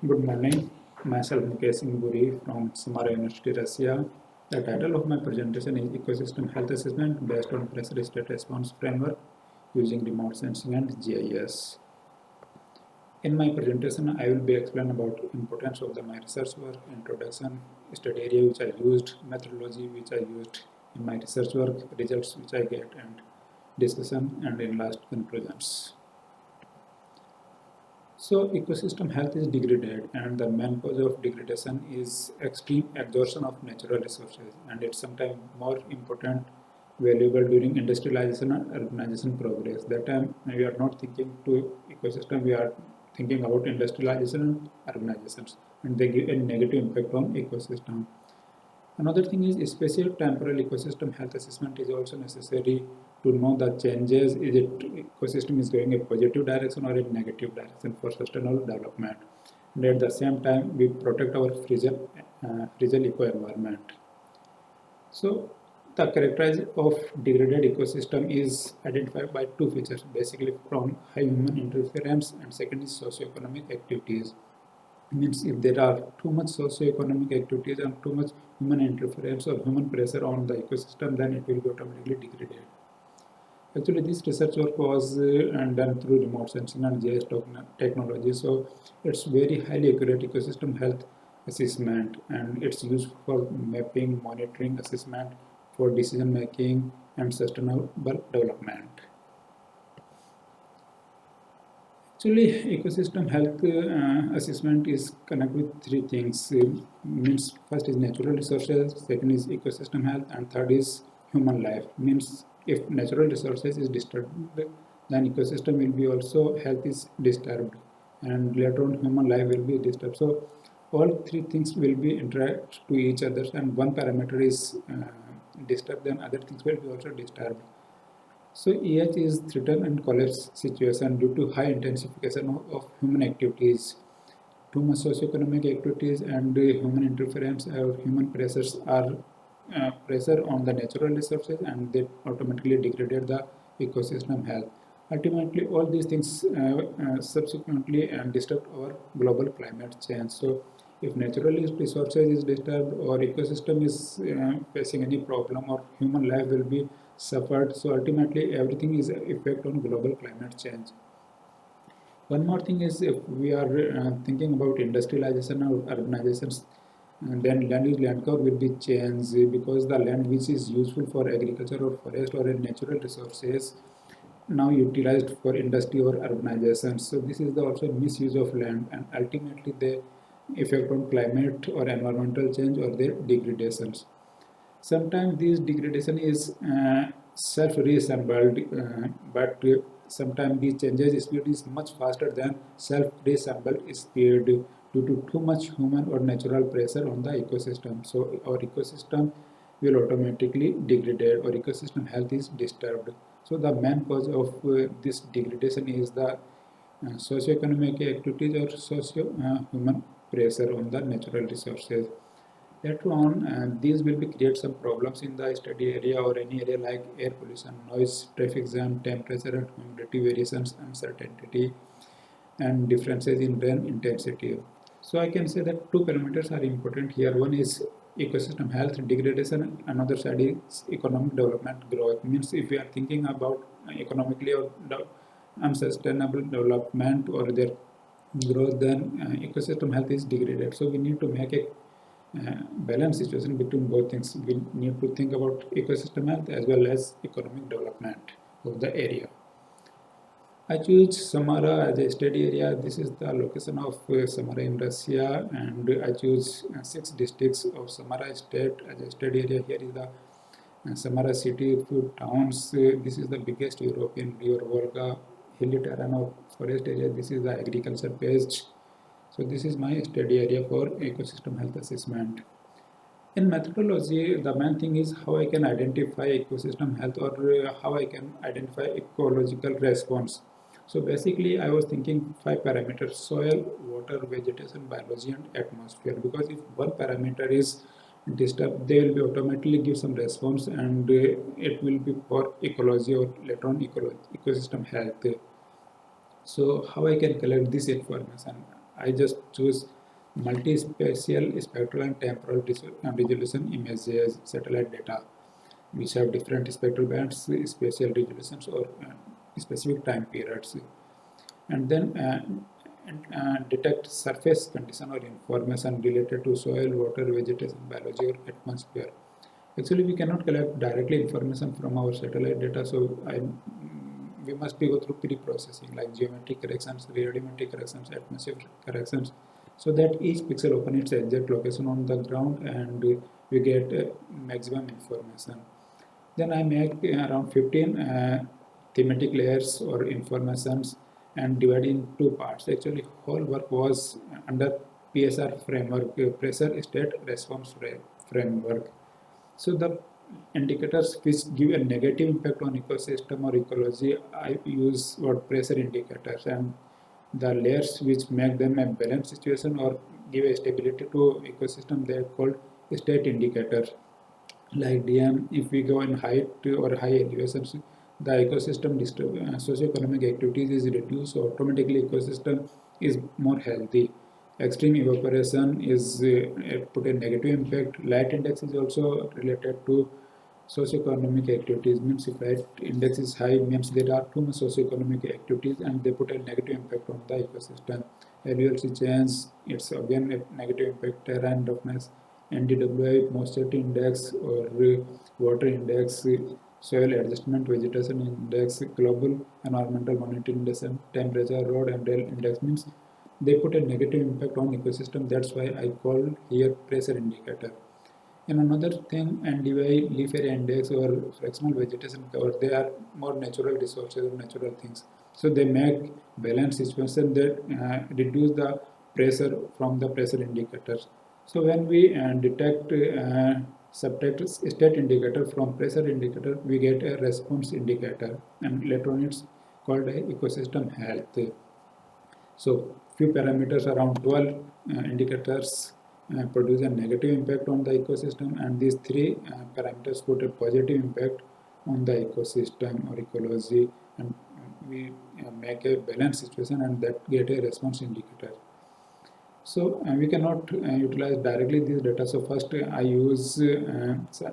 Good morning. Myself Mukesh Singh Buri from Samara University, Russia. The title of my presentation is Ecosystem Health Assessment based on Pressure State Response Framework using remote sensing and GIS. In my presentation, I will be explaining about importance of my research work, introduction, study area which I used, methodology which I used in my research work, results which I get, and discussion and in last conclusions. So ecosystem health is degraded, and the main cause of degradation is extreme exhaustion of natural resources, and it's sometimes more important, valuable during industrialization and urbanization progress. That time we are not thinking to ecosystem, we are thinking about industrialization and urbanizations, and they give a negative impact on ecosystem. Another thing is spatial temporal ecosystem health assessment is also necessary to know the changes. Is it ecosystem is going a positive direction or a negative direction for sustainable development? And at the same time, we protect our fragile eco environment. So the characterization of degraded ecosystem is identified by two features, basically from high human interference and second is socioeconomic activities. Means if there are too much socio-economic activities and too much human interference or human pressure on the ecosystem, then it will be automatically degraded. Actually, this research work was done through remote sensing and GIS technology, so it's very highly accurate ecosystem health assessment, and it's used for mapping, monitoring, assessment for decision making and sustainable development. Actually, ecosystem health assessment is connected with three things. Means first is natural resources, second is ecosystem health, and third is human life. Means if natural resources is disturbed, then ecosystem will be also health is disturbed, and later on human life will be disturbed. So all three things will be interact to each other, and one parameter is disturbed, then other things will be also disturbed. So EH is threaten and collapse situation due to high intensification of human activities. Too much socioeconomic activities and human interference or human pressures are pressure on the natural resources, and they automatically degraded the ecosystem health. Ultimately, all these things subsequently disturb our global climate change. So if natural resources is disturbed or ecosystem is facing any problem or human life will be suffered, so ultimately everything is effect on global climate change. One more thing is if we are thinking about industrialization or urbanizations, then land use land cover will be changed because the land which is useful for agriculture or forest or natural resources now utilized for industry or urbanization. So this is the also misuse of land, and ultimately they effect on climate or environmental change or their degradations. Sometimes this degradation is self-reassembled, but sometimes these changes speed is much faster than self-reassembled speed due to too much human or natural pressure on the ecosystem. So our ecosystem will automatically degrade or ecosystem health is disturbed. So the main cause of this degradation is the socio-economic activities or socio-human pressure on the natural resources. Later on, these will be create some problems in the study area or any area like air pollution, noise, traffic jam, temperature and humidity variations, uncertainty, and differences in rain intensity. So I can say that two parameters are important here. One is ecosystem health degradation, another side is economic development growth. Means if we are thinking about economically or unsustainable development or their growth, then ecosystem health is degraded. So we need to make a balance situation between both things. We need to think about ecosystem health as well as economic development of the area. I choose Samara as a study area. This is the location of Samara in Russia, and I choose 6 districts of Samara state as a study area. Here is the Samara city, few towns. This is the biggest European river Volga, hilly terrain of forest area. This is the agriculture based. So this is my study area for ecosystem health assessment. In methodology, the main thing is how I can identify ecosystem health or how I can identify ecological response. So basically, I was thinking 5 parameters: soil, water, vegetation, biology, and atmosphere. Because if one parameter is disturbed, they will be automatically give some response, and it will be for ecology or later on ecosystem health. So how I can collect this information? I just choose multispatial spectral and temporal resolution images, satellite data, which have different spectral bands, spatial resolutions, or specific time periods, and then detect surface condition or information related to soil, water, vegetation, biology, or atmosphere. Actually, we cannot collect directly information from our satellite data, so we must be go through pre-processing like geometric corrections, radiometric corrections, atmospheric corrections, so that each pixel open its exact location on the ground and we get maximum information. Then I make around 15 thematic layers or informations and divide in two parts. Actually, whole work was under PSR framework, pressure state response framework. So the indicators which give a negative impact on ecosystem or ecology, I use what pressure indicators, and the layers which make them a balanced situation or give a stability to ecosystem, they are called state indicators. Like DM, if we go in height or high elevations, the ecosystem socioeconomic activities is reduced, so automatically ecosystem is more healthy. Extreme evaporation is put a negative impact. Light index is also related to socioeconomic activities, means if light index is high means there are too much socioeconomic activities and they put a negative impact on the ecosystem. LULC change, it's again a negative impact. Terra and roughness, NDWI, moisture index or water index, soil adjustment, vegetation index, global environmental monitoring index, and temperature, road and rail index, means they put a negative impact on ecosystem. That's why I call here pressure indicator. And another thing, NDY, leaf area index or fractional vegetation cover, they are more natural resources or natural things. So they make balance situation that reduce the pressure from the pressure indicators. So when we detect subtract state indicator from pressure indicator, we get a response indicator, and later on it's called a ecosystem health. So few parameters, around 12 indicators produce a negative impact on the ecosystem, and these three parameters put a positive impact on the ecosystem or ecology, and we make a balanced situation, and that get a response indicator. So we cannot utilize directly this data. So first I use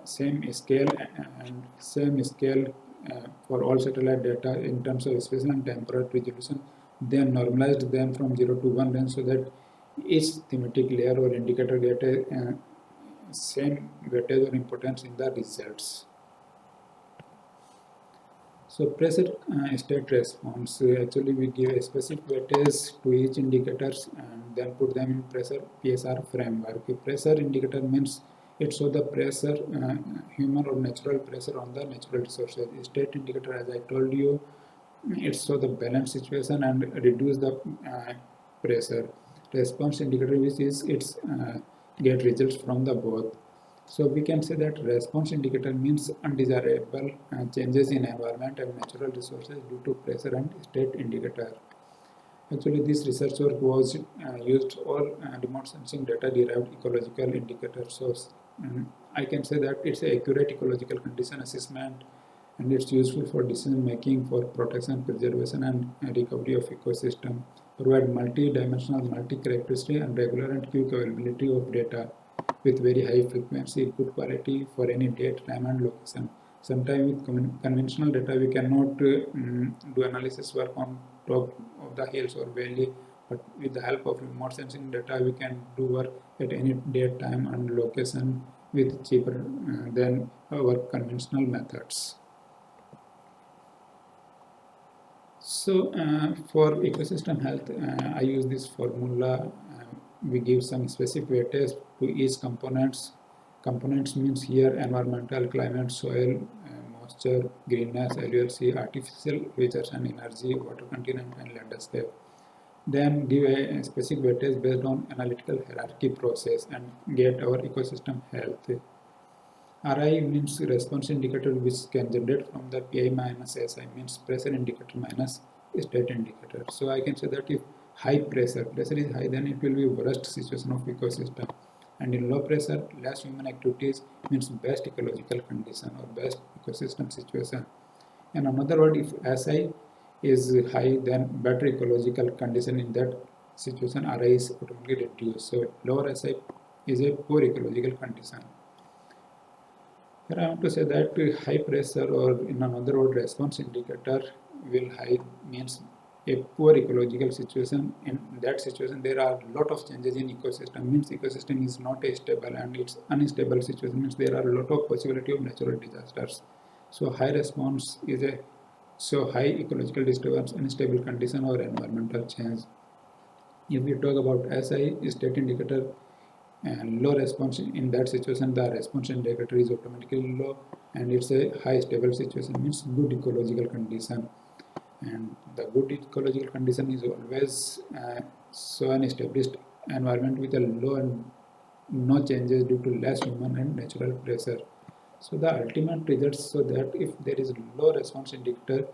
same scale and same scale for all satellite data in terms of spatial and temporal resolution. Then normalized them from 0 to 1 range so that each thematic layer or indicator get a same weightage or importance in the results. So pressure state response, actually we give a specific weightage to each indicators and then put them in pressure PSR framework. A pressure indicator means it shows the pressure, human or natural pressure on the natural resources. A state indicator, as I told you, it shows the balance situation and reduce the pressure. Response indicator, which is it's get results from the both. So we can say that response indicator means undesirable changes in environment and natural resources due to pressure and state indicator. Actually, this research work was used all remote sensing data derived ecological indicator source. I can say that it's an accurate ecological condition assessment, and it's useful for decision making for protection, preservation, and recovery of ecosystem. Provide multi-dimensional, multi-characteristic, and regular and quick availability of data with very high frequency, good quality for any date, time, and location. Sometimes with conventional data, we cannot do analysis work on top of the hills or valley, but with the help of remote sensing data, we can do work at any date, time, and location with cheaper than our conventional methods. So for ecosystem health, I use this formula. We give some specific weightage to each components. Components means here environmental, climate, soil, moisture, greenness, LULC, artificial features and energy, water content and landscape. Then give a specific weightage based on analytical hierarchy process and get our ecosystem health. RI means response indicator which can generate from the PI minus SI, means pressure indicator minus state indicator. So I can say that if pressure is high, then it will be worst situation of ecosystem, and in low pressure, less human activities means best ecological condition or best ecosystem situation. In another word, if SI is high, then better ecological condition in that situation, RI is automatically reduced. So lower SI is a poor ecological condition. Here I want to say that high pressure, or in another word response indicator, will high means a poor ecological situation. In that situation there are a lot of changes in ecosystem, means ecosystem is not a stable and it's unstable situation, means there are a lot of possibility of natural disasters. So high response is a high ecological disturbance, unstable condition or environmental change. If we talk about SI state indicator and low response, in that situation the response indicator is automatically low and it's a high stable situation, means good ecological condition. And the good ecological condition is always so an established environment with a low and no changes due to less human and natural pressure. So the ultimate results, so that if there is low response indicator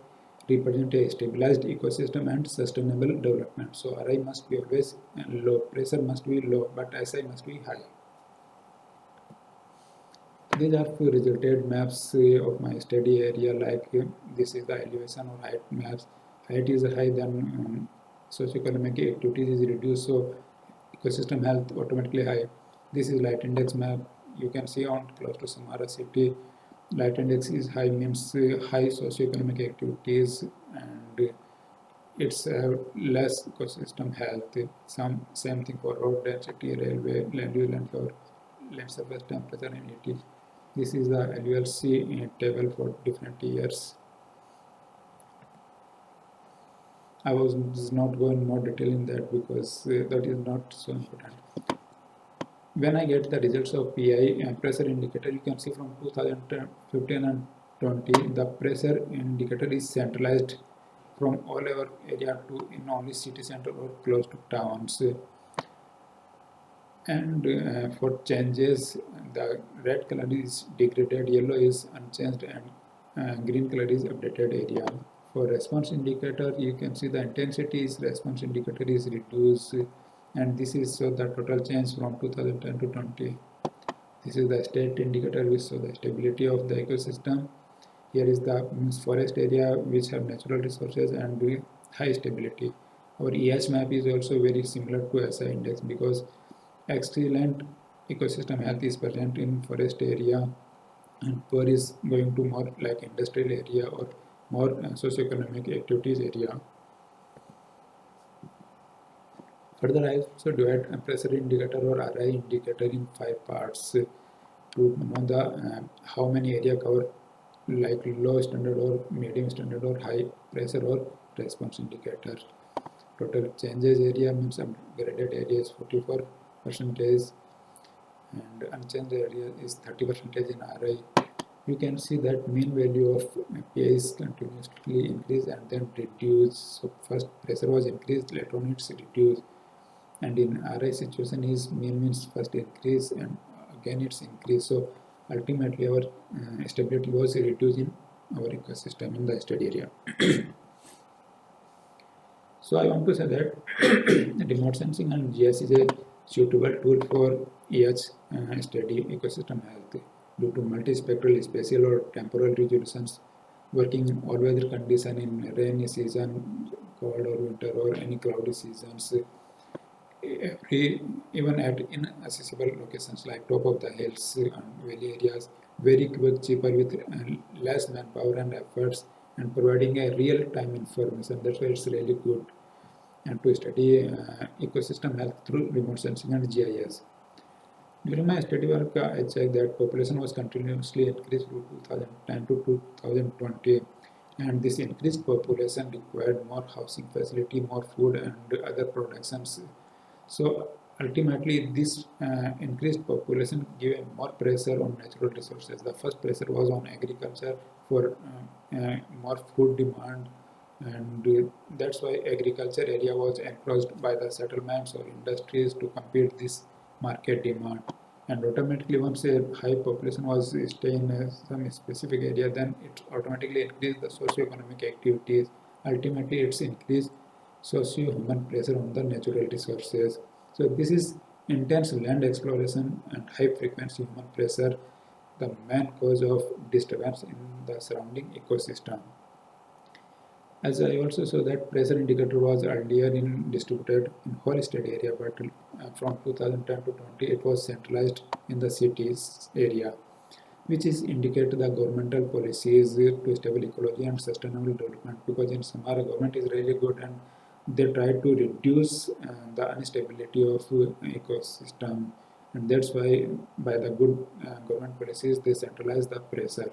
represent a stabilized ecosystem and sustainable development. So RI must be always low, pressure must be low, but SI must be high. These are few resulted maps of my study area, like this is the elevation or height maps. Height is high, then socioeconomic activities is reduced, so ecosystem health automatically high. This is light index map. You can see on close to Samara city, light index is high, means high socioeconomic activities, and it's less ecosystem health. Same thing for road density, railway, land use, land cover, land surface temperature, and humidity. This is the LULC table for different years. I was not going more detail in that because that is not so important. When I get the results of PI pressure indicator, you can see from 2015 and 20, the pressure indicator is centralized from all over area to in only city center or close to towns. And for changes, the red color is degraded, yellow is unchanged, and green color is updated area. For response indicator, you can see the intensity is response indicator is reduced, and this is so the total change from 2010 to 20. This is the state indicator which shows the stability of the ecosystem. Here is the forest area which have natural resources and high stability. Our EH map is also very similar to SI index because excellent ecosystem health is present in forest area, and poor is going to more like industrial area or more socioeconomic activities area. Further, I also divide a pressure indicator or RI indicator in 5 parts to know the how many area cover, like low standard or medium standard or high pressure or response indicator. Total changes area means upgraded area is 44 percentage and unchanged area is 30 percentage in RI. You can see that mean value of PI is continuously increase and then reduce. So first pressure was increased, later on it's reduced, and in RI situation is mean means first increase and again it's increase. So ultimately our stability was reduced in our ecosystem in the study area. So I want to say that remote sensing and GIS is a suitable tool for study ecosystem health due to multispectral spatial or temporal resolutions, working in all weather condition in rainy season, cold or winter or any cloudy seasons, even at inaccessible locations like top of the hills and valley areas, very quick, cheaper with less manpower and efforts, and providing a real-time information. That's why it's really good and to study ecosystem health through remote sensing and GIS. During my study work, I checked that population was continuously increased from 2010 to 2020, and this increased population required more housing facility, more food, and other productions. So ultimately, this increased population gave more pressure on natural resources. The first pressure was on agriculture for more food demand, and that's why agriculture area was encroached by the settlements or industries to compete this market demand. And automatically, once a high population was staying in some specific area, then it automatically increased the socio-economic activities. Ultimately, it's increased socio-human pressure on the natural resources. So this is intense land exploration and high frequency human pressure, the main cause of disturbance in the surrounding ecosystem. As I also saw that pressure indicator was earlier in distributed in whole state area, but from 2010 to 20 it was centralized in the cities area, which is indicate the governmental policies to stable ecology and sustainable development. Because in Samara government is really good and they try to reduce the instability of ecosystem, and that's why by the good government policies they centralize the pressure.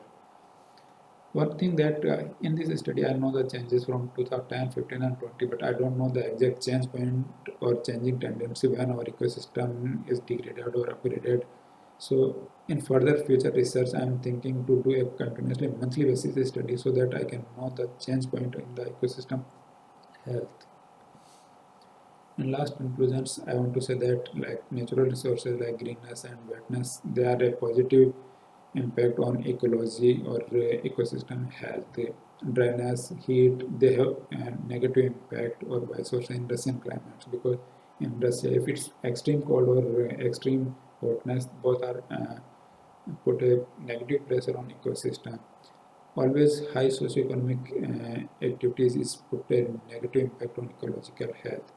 One thing that in this study I know the changes from 2010, 15 and 20, but I don't know the exact change point or changing tendency when our ecosystem is degraded or upgraded. So in further future research, I am thinking to do a continuously monthly basis study so that I can know the change point in the ecosystem health. In last conclusions, I want to say that like natural resources like greenness and wetness, they are a positive impact on ecology or ecosystem health. Dryness, heat, they have a negative impact or vice versa in Russian climates, because in Russia, if it's extreme cold or extreme hotness, both are put a negative pressure on ecosystem. Always high socioeconomic activities is put a negative impact on ecological health.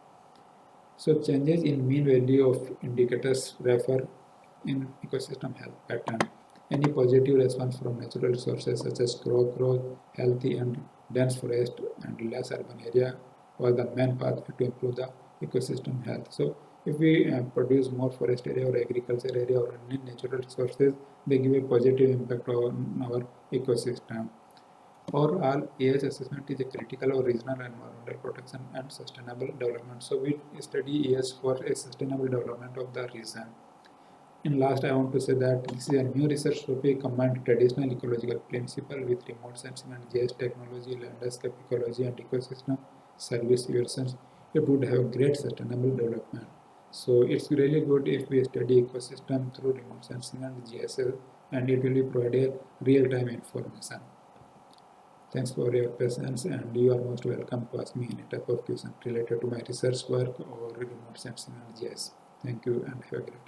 So changes in mean value of indicators refer in ecosystem health pattern. Any positive response from natural resources such as crop growth, healthy and dense forest and less urban area was the main pathway to improve the ecosystem health. So if we produce more forest area or agriculture area or any natural resources, they give a positive impact on our ecosystem. Overall, AS assessment is a critical or regional environmental protection and sustainable development. So we study AS for a sustainable development of the region. In last, I want to say that this is a new research topic combined traditional ecological principle with remote sensing and GIS technology, landscape ecology, and ecosystem service solutions. It would have great sustainable development. So it's really good if we study ecosystem through remote sensing and GIS, and it will be provide a real-time information. Thanks for your patience, and you are most welcome to ask me any type of question related to my research work or remote sensing and GIS. Thank you and have a great time.